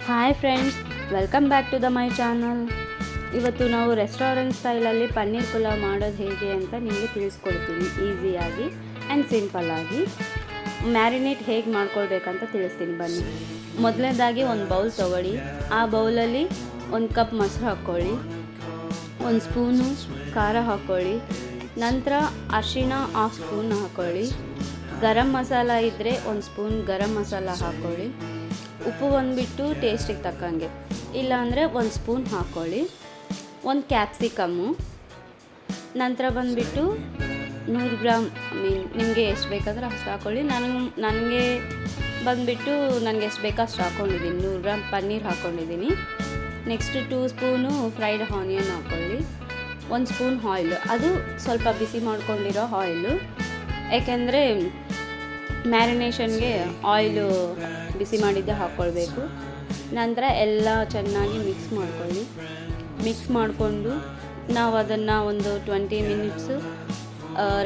Hi friends, welcome back to my channel. ಇವತ್ತು ನಾವು restaurant ಸ್ಟೈಲಲ್ಲಿ ಪನ್ನೀರ್ ಪುಲಾವ್ ಮಾಡೋದು ಹೇಗೆ ಅಂತ ನಿಮಗೆ ತಿಳಿಸ್ಕೊಡ್ತೀನಿ. ಈಸಿಯಾಗಿ ಆ್ಯಂಡ್ ಸಿಂಪಲ್ಲಾಗಿ ಮ್ಯಾರಿನೇಟ್ ಹೇಗೆ ಮಾಡ್ಕೊಳ್ಬೇಕಂತ ತಿಳಿಸ್ತೀನಿ ಬನ್ನಿ. ಮೊದಲನೇದಾಗಿ ಒಂದು ಬೌಲ್ ತೊಗೊಳ್ಳಿ. ಆ ಬೌಲಲ್ಲಿ 1 ಕಪ್ ಮೊಸರು ಹಾಕ್ಕೊಳ್ಳಿ, 1 ಸ್ಪೂನು ಖಾರ ಹಾಕ್ಕೊಳ್ಳಿ, ನಂತರ ಅರಿಶಿಣ 1/2 ಸ್ಪೂನ್ ಹಾಕ್ಕೊಳ್ಳಿ, ಗರಂ ಮಸಾಲ ಇದ್ದರೆ 1 ಸ್ಪೂನ್ ಗರಂ ಮಸಾಲ ಹಾಕ್ಕೊಳ್ಳಿ, ಉಪ್ಪು ಬಂದುಬಿಟ್ಟು ಟೇಸ್ಟಿಗೆ ತಕ್ಕಂಗೆ, ಇಲ್ಲಾಂದರೆ 1 ಸ್ಪೂನ್ ಹಾಕ್ಕೊಳ್ಳಿ, 1 ಕ್ಯಾಪ್ಸಿಕಮ್ಮು, ನಂತರ ಬಂದುಬಿಟ್ಟು 100 ಗ್ರಾಮ್ ನಿಮಗೆ ಎಷ್ಟು ಬೇಕಾದ್ರೆ ಅಷ್ಟು ಹಾಕ್ಕೊಳ್ಳಿ. ನನಗೆ ಬಂದುಬಿಟ್ಟು ನನಗೆ ಎಷ್ಟು ಬೇಕೋ ಅಷ್ಟು ಹಾಕ್ಕೊಂಡಿದ್ದೀನಿ. 100 ಗ್ರಾಮ್ ಪನ್ನೀರ್ ಹಾಕ್ಕೊಂಡಿದ್ದೀನಿ. ನೆಕ್ಸ್ಟ್ 2 ಸ್ಪೂನು ಫ್ರೈಡ್ ಆನಿಯನ್ ಹಾಕ್ಕೊಳ್ಳಿ, 1 ಸ್ಪೂನ್ ಆಯಿಲು, ಅದು ಸ್ವಲ್ಪ ಬಿಸಿ ಮಾಡ್ಕೊಂಡಿರೋ ಆಯಿಲು, ಯಾಕೆಂದರೆ ಮ್ಯಾರಿನೇಷನ್ಗೆ ಆಯಿಲು ಬಿಸಿ ಮಾಡಿದ್ದೆ ಹಾಕ್ಕೊಳ್ಬೇಕು. ನಂತರ ಎಲ್ಲ ಚೆನ್ನಾಗಿ ಮಿಕ್ಸ್ ಮಾಡಿಕೊಂಡು ನಾವು ಅದನ್ನು ಒಂದು 20 ಮಿನಿಟ್ಸು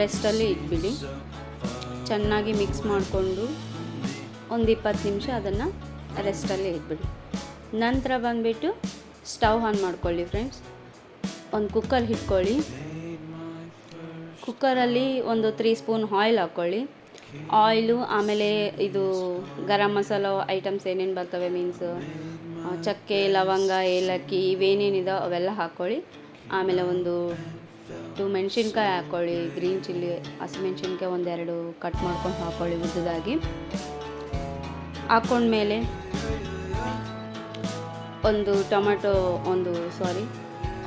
ರೆಸ್ಟಲ್ಲಿ ಇಟ್ಬಿಡಿ. ಚೆನ್ನಾಗಿ ಮಿಕ್ಸ್ ಮಾಡಿಕೊಂಡು ಒಂದು 20 ನಿಮಿಷ ಅದನ್ನು ರೆಸ್ಟಲ್ಲಿ ಇಟ್ಬಿಡಿ. ನಂತರ ಬಂದುಬಿಟ್ಟು ಸ್ಟವ್ ಆನ್ ಮಾಡ್ಕೊಳ್ಳಿ ಫ್ರೆಂಡ್ಸ್. ಒಂದು ಕುಕ್ಕರ್ ಇಟ್ಕೊಳ್ಳಿ. ಕುಕ್ಕರಲ್ಲಿ ಒಂದು 3 ಸ್ಪೂನ್ ಆಯಿಲ್ ಹಾಕ್ಕೊಳ್ಳಿ. ಆಯಿಲು, ಆಮೇಲೆ ಇದು ಗರಂ ಮಸಾಲ ಐಟಮ್ಸ್ ಏನೇನು ಬರ್ತವೆ, ಮೀನ್ಸ್ ಚಕ್ಕೆ, ಲವಂಗ, ಏಲಕ್ಕಿ ಇವೇನೇನಿದೆ ಅವೆಲ್ಲ ಹಾಕ್ಕೊಳ್ಳಿ. ಆಮೇಲೆ ಒಂದು 2 ಮೆಣಸಿನ್ಕಾಯಿ ಹಾಕ್ಕೊಳ್ಳಿ, ಗ್ರೀನ್ ಚಿಲ್ಲಿ, ಹಸಿಮೆಣ್ಸಿನ್ಕಾಯಿ 1-2 ಕಟ್ ಮಾಡ್ಕೊಂಡು ಹಾಕ್ಕೊಳ್ಳಿ ಉದ್ದದಾಗಿ. ಹಾಕ್ಕೊಂಡ್ಮೇಲೆ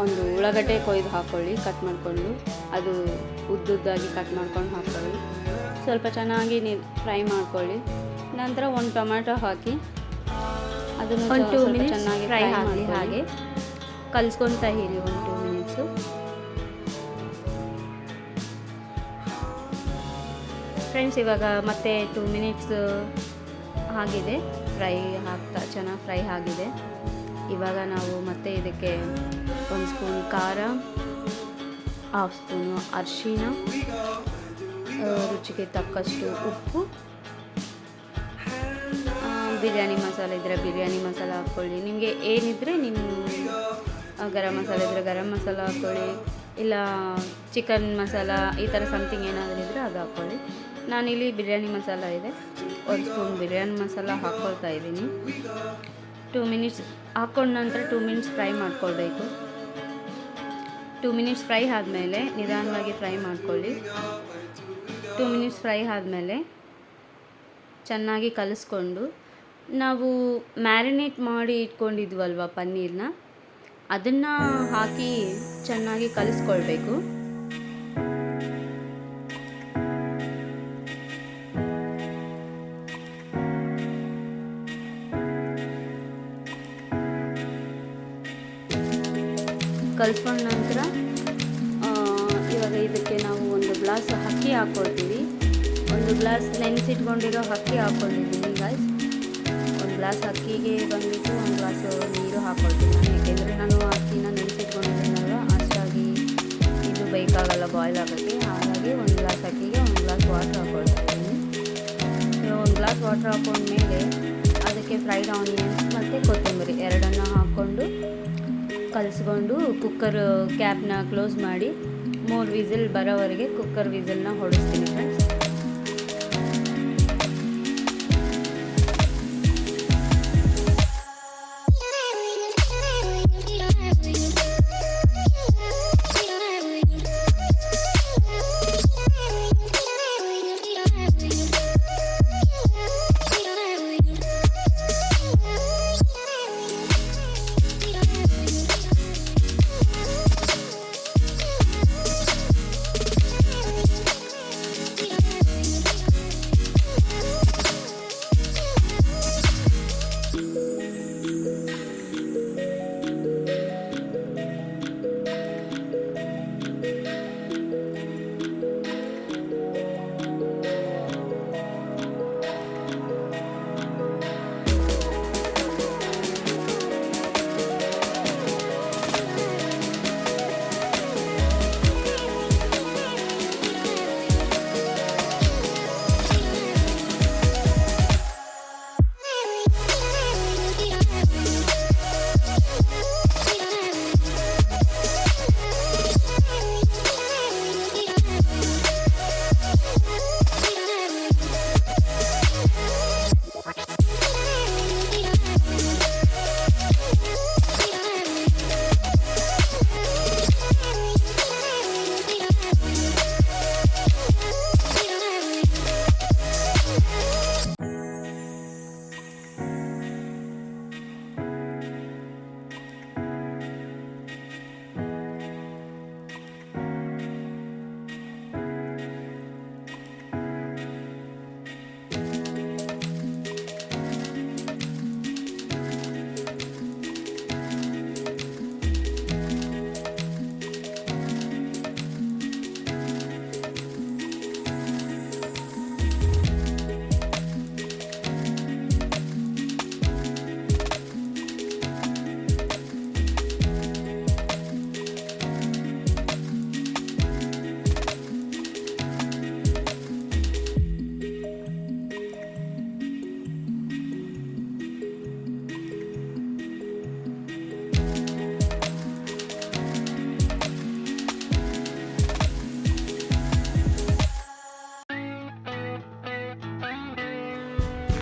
ಒಂದು ಉಳ್ಳಾಗಡ್ಡೆ ಕೊಯ್ದು ಹಾಕ್ಕೊಳ್ಳಿ, ಕಟ್ ಮಾಡಿಕೊಂಡು, ಅದು ಉದ್ದುದ್ದಾಗಿ ಕಟ್ ಮಾಡ್ಕೊಂಡು ಹಾಕ್ಕೊಳ್ಳಿ. ಸ್ವಲ್ಪ ಚೆನ್ನಾಗಿ ಫ್ರೈ ಮಾಡ್ಕೊಳ್ಳಿ. ನಂತರ 1 ಟೊಮ್ಯಾಟೊ ಹಾಕಿ ಅದನ್ನು 2 ಮಿನಿಟ್ಸ್ ಚೆನ್ನಾಗಿ ಫ್ರೈ ಮಾಡಿ ಹಾಗೆ ಕಲಿಸ್ಕೊಳ್ತಾ ಇರಿ 2 ಮಿನಿಟ್ಸು. ಫ್ರೆಂಡ್ಸ್, ಇವಾಗ ಮತ್ತೆ 2 ಮಿನಿಟ್ಸ್ ಆಗಿದೆ, ಚೆನ್ನಾಗಿ ಫ್ರೈ ಆಗಿದೆ. ಇವಾಗ ನಾವು ಮತ್ತೆ ಇದಕ್ಕೆ 1 ಸ್ಪೂನ್ ಖಾರ, 1/2 ಸ್ಪೂನು ಅರಿಶಿಣ, ರುಚಿಗೆ ತಕ್ಕಷ್ಟು ಉಪ್ಪು, ಬಿರಿಯಾನಿ ಮಸಾಲೆ ಇದ್ದರೆ ಬಿರಿಯಾನಿ ಮಸಾಲ ಹಾಕ್ಕೊಳ್ಳಿ. ನಿಮಗೆ ಏನಿದ್ರೆ ಗರಂ ಮಸಾಲೆ ಇದ್ದರೆ ಗರಂ ಮಸಾಲ ಹಾಕ್ಕೊಳ್ಳಿ, ಇಲ್ಲ ಚಿಕನ್ ಮಸಾಲ ಈ ಥರ ಸಮಥಿಂಗ್ ಏನಾದರೂ ಇದ್ದರೆ ಅದು ಹಾಕ್ಕೊಳ್ಳಿ. ನಾನಿಲ್ಲಿ ಬಿರಿಯಾನಿ ಮಸಾಲ ಇದೆ, 1 ಸ್ಪೂನ್ ಬಿರಿಯಾನಿ ಮಸಾಲ ಹಾಕ್ಕೊಳ್ತಾ ಇದ್ದೀನಿ. 2 ಮಿನಿಟ್ಸ್ ಹಾಕ್ಕೊಂಡ ನಂತರ 2 ಮಿನಿಟ್ಸ್ ಫ್ರೈ ಮಾಡ್ಕೊಳ್ಬೇಕು. 2 ಮಿನಿಟ್ಸ್ ಫ್ರೈ ಆದಮೇಲೆ ನಿಧಾನವಾಗಿ ಫ್ರೈ ಮಾಡ್ಕೊಳ್ಳಿ. 2 ಮಿನಿಟ್ಸ್ ಫ್ರೈ ಆದಮೇಲೆ ಚೆನ್ನಾಗಿ ಕಲಿಸ್ಕೊಂಡು ನಾವು ಮ್ಯಾರಿನೇಟ್ ಮಾಡಿ ಇಟ್ಕೊಂಡಿದ್ವಲ್ವ ಪನ್ನೀರನ್ನ, ಅದನ್ನು ಹಾಕಿ ಚೆನ್ನಾಗಿ ಕಲಿಸ್ಕೊಳ್ಬೇಕು. ಕಲಿಸ್ಕೊಂಡ ನಂತರ ಇವಾಗ ಇದಕ್ಕೆ ನಾವು 1 ಗ್ಲಾಸ್ ಅಕ್ಕಿ ಹಾಕ್ಕೊಳ್ತೀವಿ. 1 ಗ್ಲಾಸ್ ನೆನೆಸಿಟ್ಕೊಂಡಿರೋ ಅಕ್ಕಿ ಹಾಕ್ಕೊಂಡಿದ್ದೀನಿ ಗೈಸ್. 1 ಗ್ಲಾಸ್ ಅಕ್ಕಿಗೆ ಬಂದುಬಿಟ್ಟು 1 ಗ್ಲಾಸ್ ನೀರು ಹಾಕ್ಕೊಳ್ತೀನಿ ನಾನು, ಯಾಕೆಂದರೆ ನಾನು ಅಕ್ಕಿನ ನೆನೆಸಿಟ್ಕೊಂಡಿದ್ದೀನಲ್ವ, ಅಷ್ಟಾಗಿ ಇದು ಬೇಕಾಗಲ್ಲ ಬಾಯ್ಲ್ ಆಗೋಕ್ಕೆ. ಹಾಗಾಗಿ 1 ಗ್ಲಾಸ್ ಅಕ್ಕಿಗೆ 1 ಗ್ಲಾಸ್ ವಾಟ್ರ್ ಹಾಕ್ಕೊಳ್ತಾ ಇದ್ದೀನಿ. 1 ಗ್ಲಾಸ್ ವಾಟ್ರ್ ಹಾಕ್ಕೊಂಡ್ಮೇಲೆ ಅದಕ್ಕೆ ಫ್ರೈಡ್ ಆನಿಯನ್ಸ್ ಮತ್ತು ಕೊತ್ತಂಬರಿ ಎರಡನ್ನು ಹಾಕ್ಕೊಂಡು ಕಲಿಸ್ಕೊಂಡು ಕುಕ್ಕರ್ ಕ್ಯಾಪ್ನ ಕ್ಲೋಸ್ ಮಾಡಿ 3 ವಿಸಿಲ್ ಬರೋವರೆಗೆ ಕುಕ್ಕರ್ ವಿಸಿಲ್ನ ಹೊಡಿಸ್ತೀನಿ ಫ್ರೆಂಡ್ಸ್.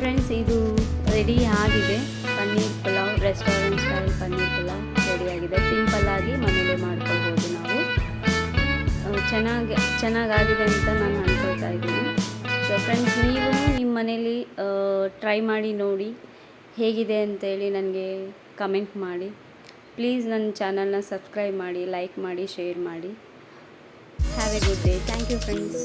ಫ್ರೆಂಡ್ಸ್, ಇದು ರೆಡಿ ಆಗಿದೆ. ಪನ್ನೀರ್ ಪುಲಾವ್, ರೆಸ್ಟೋರೆಂಟ್ ಸ್ಟೈಲ್ ಪನ್ನೀರ್ ಪುಲಾವ್ ರೆಡಿಯಾಗಿದೆ. ಸಿಂಪಲ್ಲಾಗಿ ಮನೇಲೇ ಮಾಡ್ಕೊಳ್ಬೋದು ನಾವು. ಚೆನ್ನಾಗಾಗಿದೆ ಅಂತ ನಾನು ಅಂದ್ಕೊಳ್ತಾ ಇದ್ದೀನಿ. ಸೊ ಫ್ರೆಂಡ್ಸ್, ನೀವು ನಿಮ್ಮ ಮನೇಲಿ ಟ್ರೈ ಮಾಡಿ ನೋಡಿ ಹೇಗಿದೆ ಅಂತೇಳಿ ನನಗೆ ಕಮೆಂಟ್ ಮಾಡಿ. ಪ್ಲೀಸ್ ನನ್ನ ಚಾನಲ್ನ ಸಬ್ಸ್ಕ್ರೈಬ್ ಮಾಡಿ, ಲೈಕ್ ಮಾಡಿ, ಶೇರ್ ಮಾಡಿ. Have a good day. Thank you friends.